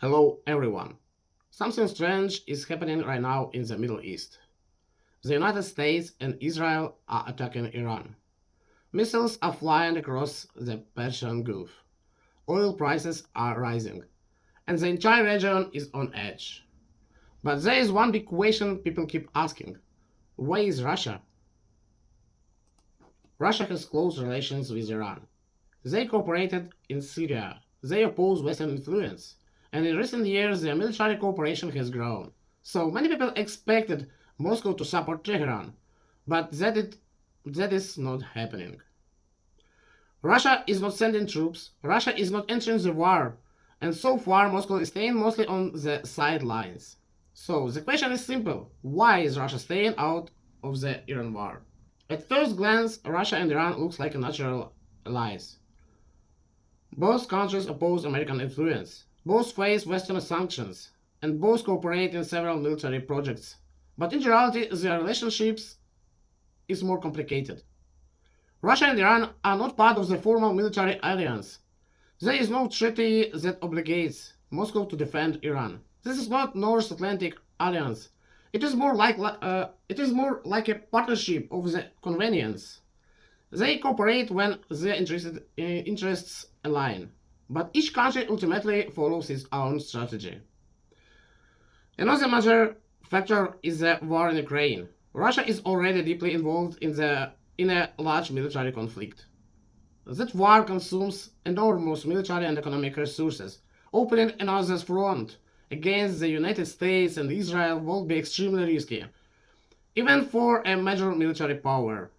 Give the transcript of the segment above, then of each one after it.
Hello everyone. Something strange is happening right now in the Middle East. The United States and Israel are attacking Iran. Missiles are flying across the Persian Gulf. Oil prices are rising. And the entire region is on edge. But there is one big question people keep asking. Where is Russia? Russia has close relations with Iran. They cooperated in Syria. They oppose Western influence. And in recent years, their military cooperation has grown. So many people expected Moscow to support Tehran, but that is not happening. Russia is not sending troops, Russia is not entering the war, and so far Moscow is staying mostly on the sidelines. So the question is simple. Why is Russia staying out of the Iran war? At first glance, Russia and Iran looks like a natural allies. Both countries oppose American influence, both face Western sanctions, and both cooperate in several military projects. But in reality, their relationships is more complicated. Russia and Iran are not part of the formal military alliance. There is no treaty that obligates Moscow to defend Iran. This is not North Atlantic Alliance. It is more like a partnership of the convenience. They cooperate when their interests align, but each country ultimately follows its own strategy. Another major factor is the war in Ukraine. Russia is already deeply involved in a large military conflict. That war consumes enormous military and economic resources. Opening another front against the United States and Israel would be extremely risky, even for a major military power.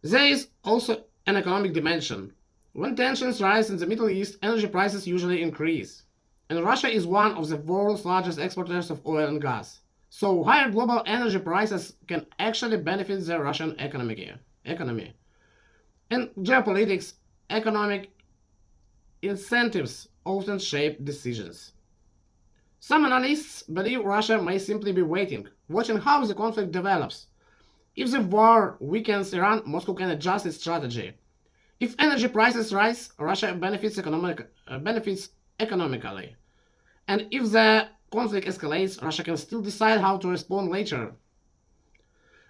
There is also an economic dimension. When tensions rise in the Middle East, energy prices usually increase. And Russia is one of the world's largest exporters of oil and gas. So higher global energy prices can actually benefit the Russian economy. In geopolitics, economic incentives often shape decisions. Some analysts believe Russia may simply be waiting, watching how the conflict develops. If the war weakens Iran, Moscow can adjust its strategy. If energy prices rise, Russia benefits economically. And if the conflict escalates, Russia can still decide how to respond later.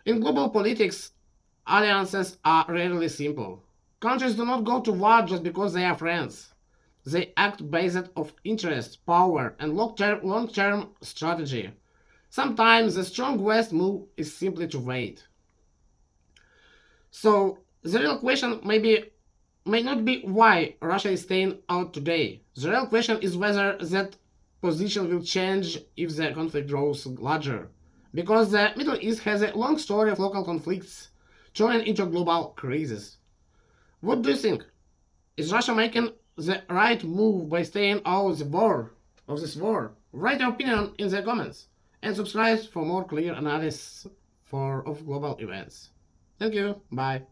In global politics, alliances are rarely simple. Countries do not go to war just because they are friends. They act based on interest, power, and long-term strategy. Sometimes the strong West move is simply to wait. So the real question may not be why Russia is staying out today. The real question is whether that position will change if the conflict grows larger. Because the Middle East has a long story of local conflicts turning into global crises. What do you think? Is Russia making the right move by staying out of this war? Write your opinion in the comments and subscribe for more clear analysis of global events. Thank you. Bye.